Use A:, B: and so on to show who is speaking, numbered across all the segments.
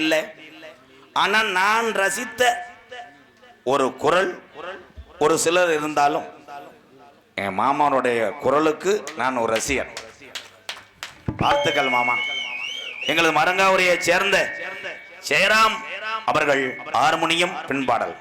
A: இல்லை. ஆனா நான் ரசித்த ஒரு குரல் ஒரு சிலர் இருந்தாலும் என் மாமானுடைய குரலுக்கு நான் ஒரு ரசிகன். வாழ்த்துக்கள் மாமா. எங்களது மரங்காவூரையை சேர்ந்த ஜெயராம் அவர்கள் ஹார்மோனியம் பின்பாடல்.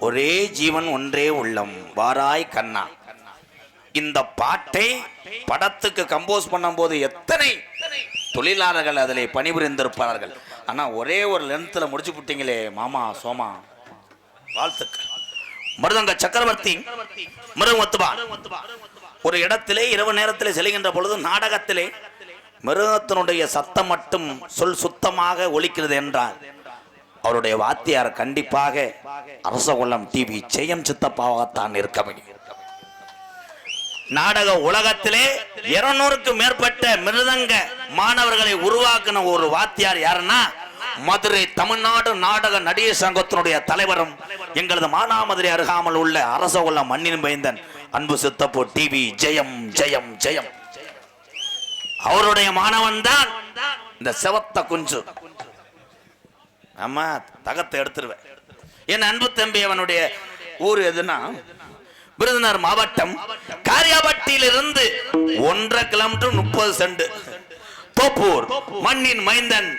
A: ஒரே ஜீவன் ஒன்றே உள்ளம் வாராய் கண்ணா. இந்த பாட்டை படத்துக்கு கம்போஸ் பண்ணும் போது எத்தனை தொழிலாளர்கள் அதில் பணிபுரிந்திருப்பார்கள். ஆனா ஒரே ஒரு லென்த்ல முடிச்சு விட்டீங்களே மாமா சோமா, வாழ்த்துக்கள். மருதங்க சக்கரவர்த்தி மிருகத்துவான் ஒரு இடத்திலே இரவு நேரத்திலே செல்கின்ற பொழுது நாடகத்திலே மிருகத்தினுடைய சத்தம் மட்டும் சொல் சுத்தமாக ஒலிக்கிறது என்றால் அவருடைய வாத்தியார் கண்டிப்பாக அரசகுலம் டிவி ஜெயம் சித்தப்பாவாகத்தான் இருக்க முடியும். நாடக உலகத்திலே 200க்கு மேற்பட்ட மிருதங்க மாணவர்களை உருவாக்கின ஒரு வாத்தியார் யாருன்னா மதுரை தமிழ்நாடு நாடக நடிகர் சங்கத்தினுடைய தலைவரும் எங்களது மானாமதுரை அருகாமல் உள்ள அரசகுலம் மண்ணின் மைந்தன் அன்பு சித்தப்போ டிவி ஜெயம் ஜெயம் ஜெயம். அவருடைய மாணவன் தான் இந்த செவத்த குஞ்சு. ஆமா, தகத்தை எடுத்துருவேன். என் அன்பு தம்பி அவனுடைய ஊர் எதுனா விருதுநகர் மாவட்டம் காரியாபட்டியிலிருந்து 1.5 கிலோமீட்டர் 30 சென்ட் தோப்பூர் மண்ணின் மைந்தன்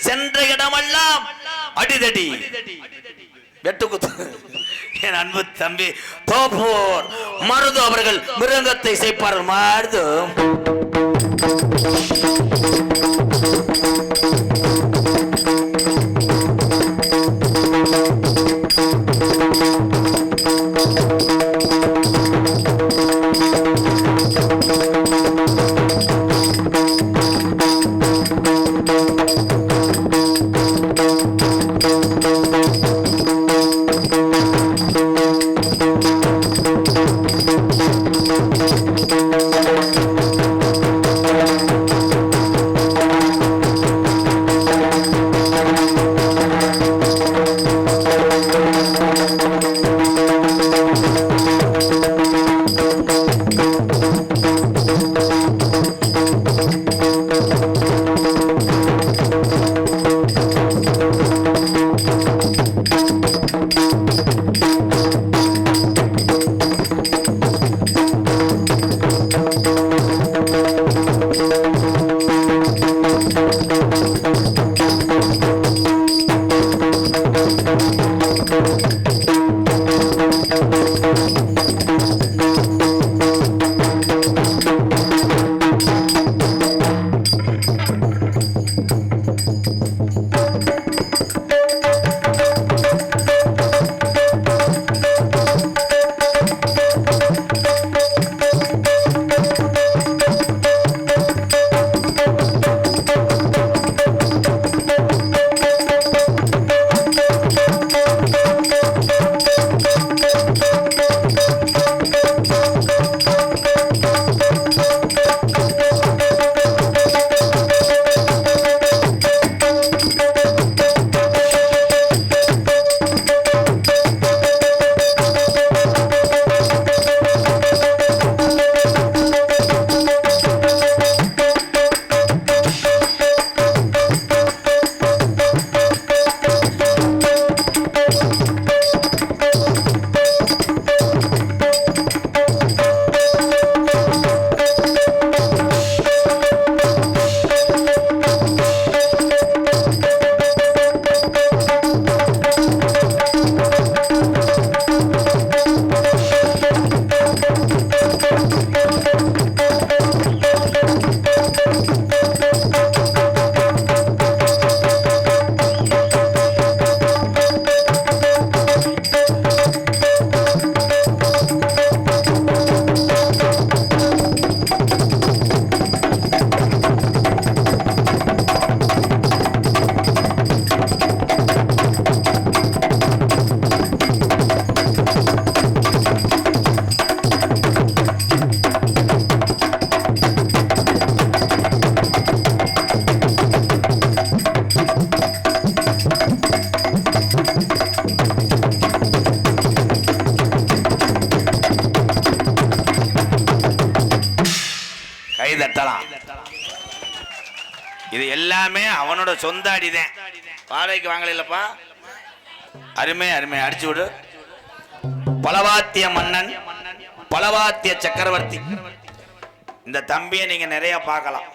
A: சென்ற இடமெல்லாம் அடிதடி வெட்டுக்குத்து. என் அன்பு தம்பி தோப்பூர் மருது அவர்கள் மிருகத்தை செய்ப்பார்கள். மருது தட்டலாம். இது எல்லாமே அவனோட சொந்த அடிதான், வாடகைக்கு வாங்கலப்பா. அருமை அருமை, அடிச்சு விடு. பலவாத்திய மன்னன், பலவாத்திய சக்கரவர்த்தி. இந்த தம்பியை நீங்க நிறைய பார்க்கலாம்.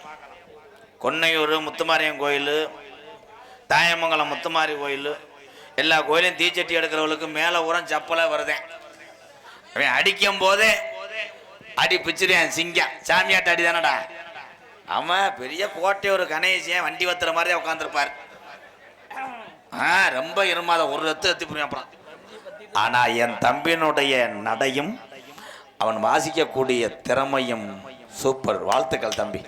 A: கொன்னையூர் முத்துமாரியம் கோயில், தாயமங்கலம் முத்துமாரி கோயில், எல்லா கோயிலையும் தீச்சட்டி எடுக்கிறவங்களுக்கு மேலே உரம் சப்பலை வருதேன். அவன் அடிக்கும் போதே அடி பிச்சுடுவேன். சிங்கம் சாமியாட்ட அடி தானடா. அவன் பெரிய கோட்டை ஒரு கணேசியன் வண்டி வத்துற மாதிரி உட்காந்துருப்பார். ரொம்ப இருமாத ஒரு ரத்து புரியும். அப்புறம் ஆனா என் தம்பியினுடைய நடையும் அவன் வாசிக்கக்கூடிய திறமையும் சூப்பர். வாழ்த்துக்கள் தம்பி.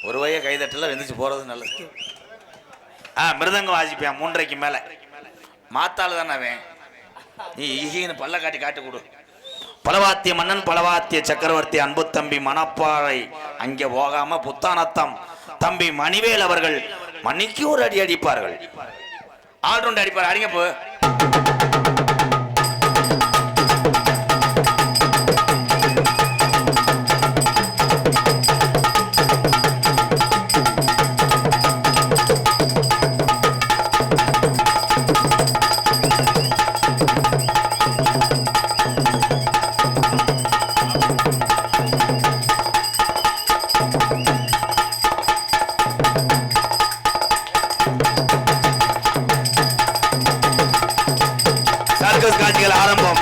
A: ஒரு வய கைதட்டல வெந்துச்சு போறது நல்லது. மிருதங்கம் வாசிப்பேன் 3:30 மேல. மாத்தாள் தானே அவன். நீ ஈகின்னு பல்ல காட்டி காட்டு கொடு. பலவாத்திய மன்னன், பலவாத்திய சக்கரவர்த்தி அன்பு தம்பி மணப்பாறை அங்கே போகாம புத்தானத்தம் தம்பி மணிவேல் அவர்கள் மணிக்கு ஒரு அடி அடிப்பார்கள். ஆல்ரவுண்ட் அடிப்பார். அறிங்க போ. காட்சிகள் ஆரம்பம்.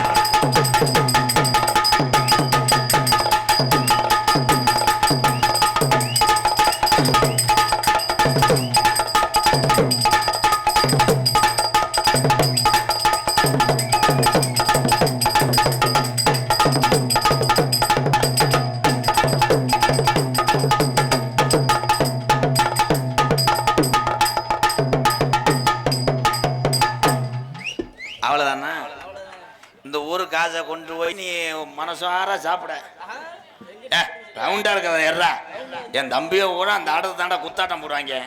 A: அவ்வளவுதானா? இந்த ஊரு காசை கொண்டு போய் நீ மனசார சாப்பிட. ரவுண்டா இருக்கிற எர்றா என் தம்பியை கூட அந்த ஆடத்தை தாண்டா குத்தாட்டம் போடுவாங்க.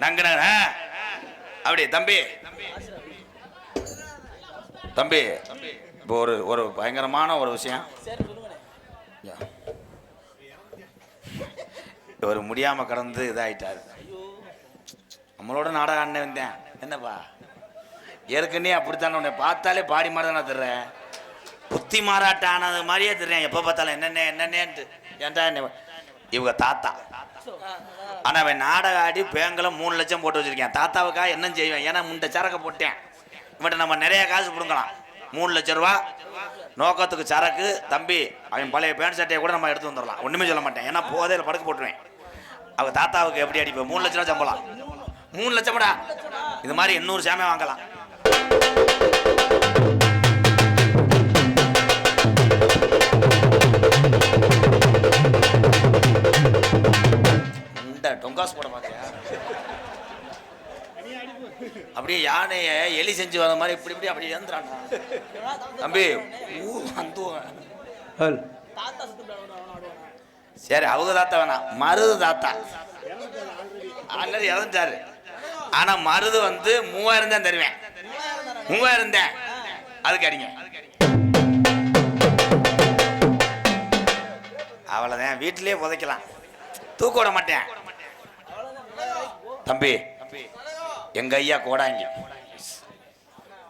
A: நங்க அப்படி தம்பி தம்பி இப்போ ஒரு பயங்கரமான ஒரு விஷயம். ஒரு முடியாம கடந்து இதாயிட்டாரு. நம்மளோட நாடகம் ஆடினே வந்தேன். என்னப்பா ஏற்கனவே அப்படித்தானே உன்னை பார்த்தாலே பாடி மாதிரி தானே தர்றேன். புத்தி மாறாட்டம் ஆனது மாதிரியே தர்றேன். எப்போ பார்த்தாலும் என்னென்னேன்ட்டு. ஏன்டா இவங்க தாத்தா. ஆனால் அவன் நாடகம் ஆடி பேங்கில் 3 லட்சம் போட்டு வச்சிருக்கேன். தாத்தாவுக்காக என்ன செய்வேன்? ஏன்னா முண்டை சரக்கு போட்டேன். இவன்ட்ட நம்ம நிறைய காசு கொடுக்கலாம். 3 லட்ச ரூபா நோக்கத்துக்கு சரக்கு. தம்பி அவன் பழைய பேண்ட் சட்டையை கூட நம்ம எடுத்து வந்துடலாம். ஒன்றுமே சொல்ல மாட்டேன். ஏன்னா போதையில் படுக்க போட்டுருவேன். அவங்க தாத்தாவுக்கு எப்படி அடிப்பேன்? 3 லட்ச ரூபா சம்பளம். 3 லட்சம்டா. இது மாதிரி 800 சாமியை வாங்கலாம். டொங்காஸ் போட மாட்டியா? அப்படியே யானைய எலி செஞ்சு வர மாதிரி இப்படி இப்படி அப்படி இறந்துறான் தம்பி. சரி அவங்க தாத்தா வேணாம், மருது தாத்தா ஆல்ரெடி இறந்துட்டாரு. ஆனா மருது 3000 தான் தருவேன். 3000 தான். அதுக்கு அடிங்க. அவ்வளவுதான். வீட்டிலேயே புதைக்கலாம். தூக்க விட மாட்டேன். தம்பி எங்க ஐயா கோடாங்கி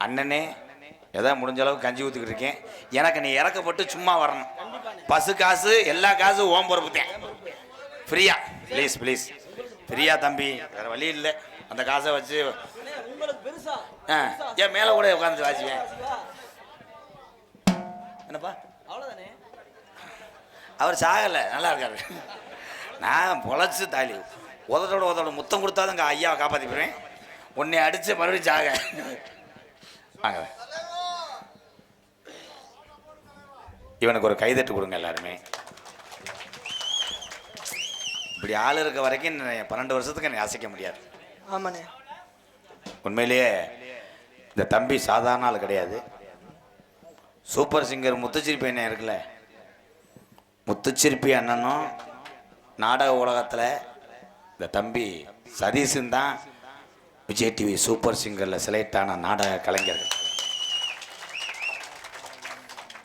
A: அண்ணனே ஏதாவது முடிஞ்ச அளவுக்கு கஞ்சி ஊத்திக்கிட்டு இருக்கேன். எனக்கு நீ இறக்கப்பட்டு சும்மா வரணும். பசு காசு எல்லா காசு ஓம் பொறுப்புத்தேன். ஃப்ரீயா ப்ளீஸ் ப்ளீஸ் ஃப்ரீயா தம்பி. வேற வழி இல்லை. அந்த காசை வச்சு ஏன் மேலே கூட உட்காந்து வாசிவேன். என்னப்பா அவர் சாகலை, நல்லா இருக்காரு. நான் பொழைச்சு தாலி உதட்டோட முத்தம் கொடுத்தாதான் ஐயாவை காப்பாற்றி போயிடுவேன். உன்னை அடிச்சு மறுபடியும் சாக வாங்க. இவனுக்கு ஒரு கைதட்டு கொடுங்க எல்லாருமே. இப்படி ஆள் இருக்க வரைக்கும் 12 வருஷத்துக்கு என்னை அசைக்க முடியாது.
B: ஆமாண்ணே.
A: உண்மையிலேயே இந்த தம்பி சாதாரண ஆள் கிடையாது. சூப்பர் சிங்கர் முத்துச்சிரிப்பி அண்ணன் இருக்குல்ல, முத்துச்சிரிப்பி அண்ணனும் நாடக உலகத்தில் இந்த தம்பி சதீஷன் தான் விஜய் டிவி சூப்பர் சிங்கரில் செலக்ட் ஆன நாடக கலைஞர்கள்.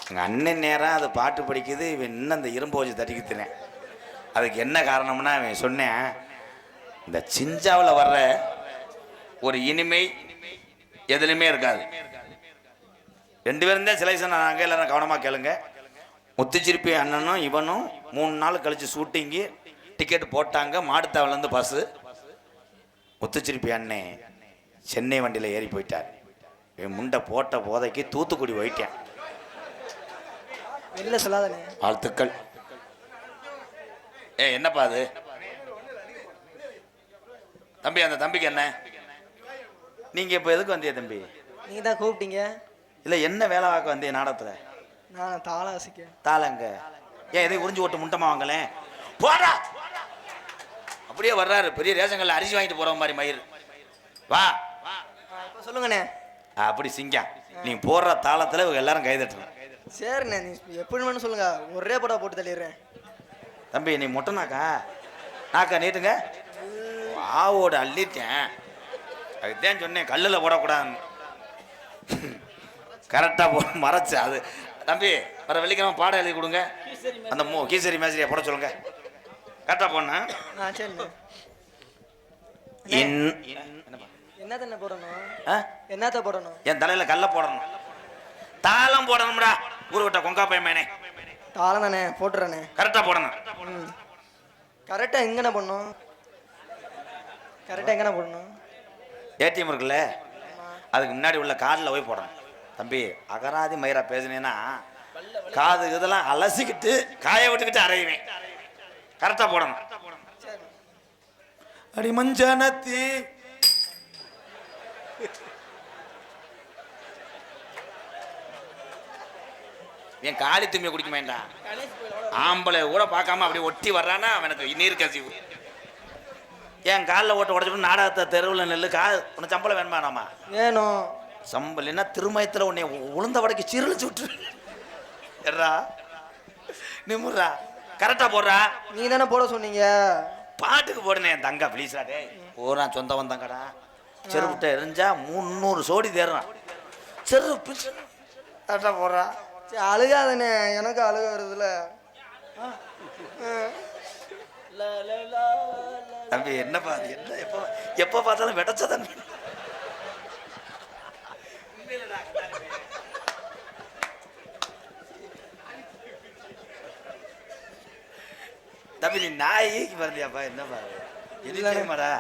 A: எங்கள் அண்ணன் நேரம் அது பாட்டு படிக்குது. இவன் இன்னும் அந்த இரும்பு வச்சு தட்டிக்கிட்டுனேன். அதுக்கு என்ன காரணம்னா அவன் சொன்னேன், இந்த சிஞ்சாவில் வர்ற ஒரு இனிமை எதுலையுமே இருக்காது. 2 பேரும் தான் சிலை சொன்னாங்க. எல்லாரும் கவனமாக கேளுங்க. முத்துச்சிரிப்பி அண்ணனும் இவனும் 3 நாள் கழிச்சு ஷூட்டிங்கு டிக்கெட் போட்டாங்க. மாடுத்தாவிலேருந்து பஸ்ஸு. முத்துச்சிரிப்பி அண்ணே சென்னை வண்டியில் ஏறி போயிட்டார். என் முண்டை போட்ட போதைக்கு தூத்துக்குடி போயிட்டேன்.
B: வெளில சொல்லாதே.
A: வாழ்த்துக்கள். என்னப்பா அது தம்பி? அந்த தம்பிக்கு என்ன? நீங்க இப்ப எதுக்கு வந்திய தம்பி?
B: நீங்க தான் கூப்பிட்டீங்க.
A: இல்ல என்ன வேலை பார்க்க வந்திய நாடகத்துல?
B: நான் தாள வாசிக்க.
A: தாளங்க ஏன் எதை உறிஞ்சு ஓட்டு முண்டமா வாங்கலேன் போடா. அப்படியே வர்றாரு பெரிய ரேஷன்கள்ல அரிசி வாங்கிட்டு போற மாதிரி மயிர். வா
B: சொல்லுங்கண்ணே.
A: அப்படி சிங்கம் நீ போடுற தாளத்துல இவங்க எல்லாரும் கைதட்டுறேன்.
B: சரிண்ணே, நீ எப்படி வேணும் சொல்லுங்க, ஒரே படம் போட்டு தள்ளிடுறேன்.
A: தம்பி நீ மொட்டைனாக்கா நாக்கா நீட்டுங்க. ஆவோட அள்ளிட்டேன். அதுதான் சொன்னேன் கல்லில் போடக்கூடாதுன்னு. கரெக்டாக போ மறைச்சு அது. தம்பி வர வெள்ளிக்கிழமை பாடம் எழுதி கொடுங்க. அந்த கீசரி மேசரியை போட சொல்லுங்க. கரெக்டாக போன.
B: என்னத்த போடணும்? என்னத்த போடணும்?
A: என் தலையில் கல்லை போடணும். தாளம் போடணும்டா. ஊருவிட்ட கொங்கா பையன்
B: தாளம் தானே போட்டுறேனே.
A: கரெக்டாக போடணும்.
B: கரெக்டாக எங்கண்ணா போடணும்? கரெக்டாக எங்கண்ணா போடணும்?
A: ஏடிஎம் இருக்குல்ல, அதுக்கு முன்னாடி உள்ள காதில் போய் போடணும். தம்பி அகராதி மயிரா பேசுனேன்னா காது இதெல்லாம் அலசிக்கிட்டு காய விட்டுக்கிட்டு அரைவேன். கரெக்டாக போடணும். அடி மஞ்சனத்தி என் காலி தும்பியை குடிக்க வேண்டாம். ஆம்பளை கூட பார்க்காம அப்படியே ஒட்டி வர்றானா அவனுக்கு நீர் கசிவு. என் காலில் ஓட்ட உடச்சு நாடகத்தை தெருவில் நெல்லு உனக்கு சம்பளம் வேணுமா? நாமா
B: வேணும்.
A: சம்பளம்னா திருமயத்தில் உன்னை உளுந்த வடைக்கு சீரழிச்சு விட்டு எட்ரா நிமுறா. கரெக்டாக போடுறா.
B: நீ தானே போட சொன்னீங்க.
A: பாட்டுக்கு போடுனே என் தங்கா ப்ளீஸ்டா. டே ஓரா சொந்த வந்தாங்கடா. செருப்புட்ட எரிஞ்சா 300 சோடி தேடுறான். செருப்பு கரெக்டாக போடுறா.
B: சரி அழுகாதண்ணே, எனக்கு அழுக வருதுல.
A: தம்பி என்னப்பா அது? என்ன எப்போ பார்த்தாலும் வெடச்சதான். தம்பி நீ நாய்க்கு பிறந்தியாப்பா? என்னப்பா இல்லைமாடா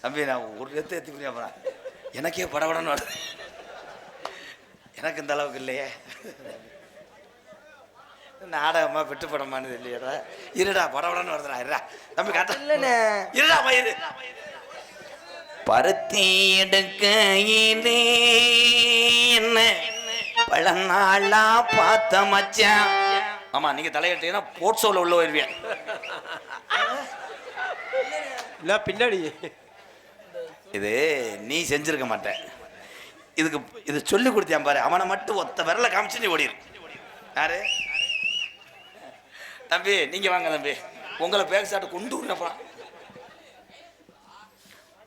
A: தம்பி? நான் ஒரு ரத்து ஏற்றி புரியாப்பா. எனக்கே படபடன்னு வருது. எனக்கு இந்த அளவுக்கு இல்லையே. நாடகமா பெட்டு படமானது இல்லையடா. இருடா படபடன்னு வருதுடா. இருடா தம்பி காட்ட
B: இல்லைண்ணே.
A: இருடா பயிரு. பருத்தி எடுக்க என்ன பல நாளா பார்த்த மச்சான். ஆமா நீங்க தலையிட்டீங்கன்னா போட்ஸோல உள்ள வருவியா?
B: இல்ல பின்னாடி
A: இது நீ செஞ்சிருக்க மாட்டேன். இதுக்கு இது சொல்லி கொடுத்தியான் பாரு. அவனை மட்டும் ஒத்த விரல காமிச்சு நீ ஓடிரு. யாரு தம்பி? நீங்க வாங்க தம்பி. உங்களை பேக் சாட்டு கொண்டு விடுறப்பா.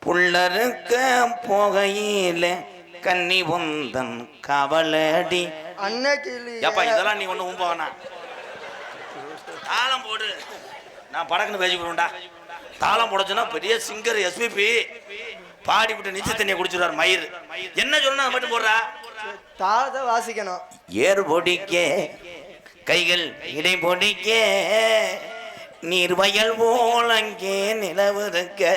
A: புள்ளருக்க போகையில கன்னி பொந்தன் கவலடி
B: அன்னைக்கு
A: ஏப்பா இதெல்லாம் நீ ஒண்ணு ஊம்பவனா? தாளம் போடு. நான் படக்குன்னு பேசி போடுண்டா. தாளம் போடச்சுன்னா பெரிய சிங்கர் எஸ்பிபி பாடி விட்டு நிச்சய தண்ணியை குடிச்சிருவார் மயிர். என்ன சொன்னா அதை மட்டும் போடுறா.
B: தாளத்தை வாசிக்கணும்.
A: ஏர் பொடிக்க கைகள் இடை பொடிக்க நீர் வயல் போல் அங்கே நிலவு இருக்க.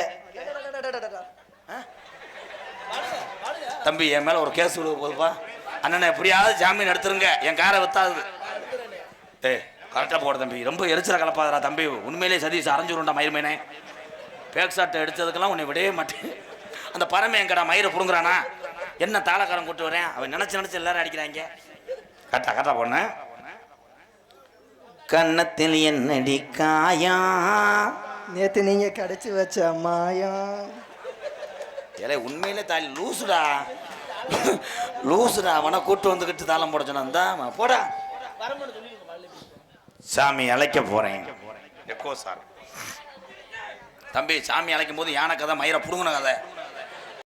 A: தம்பி என் மேல ஒரு கேஸ் விடுவது போதுப்பா. அண்ணனை எப்படியாவது ஜாமீன் எடுத்துருங்க. என் காரை வித்தாது. கரெக்டாக போட தம்பி. ரொம்ப எரிச்சல கலப்பாதரா தம்பி. உண்மையிலே சதீஷ் அரைஞ்சுருண்டா மயிர்மேனே. பேக் ஷாட்டை எடுத்ததுக்கெல்லாம் உன்னை விடவே மாட்டேன். அந்த பறமை எங்கடா மயிரை புடுங்குறானா? என்ன தாளக்காரன் கூட்டு வரேன். அவன் நினைச்சு எல்லாரும் அடிக்கிறாங்க. கரெக்டாக போன கன்னத்தில் என்னடி காயா
B: நேத்து நீங்க கடைச்சி வச்ச மாயா.
A: ஏலே உண்மையிலே தாலி லூசுடா லூசுடா. அவனை கூட்டு வந்துக்கிட்டு தாளம் போட சொன்னா போடா. சாமி அழைக்க போறேன். தம்பி சாமி அழைக்கும் போது யானை கதை மயிரை புடுங்கின கதை.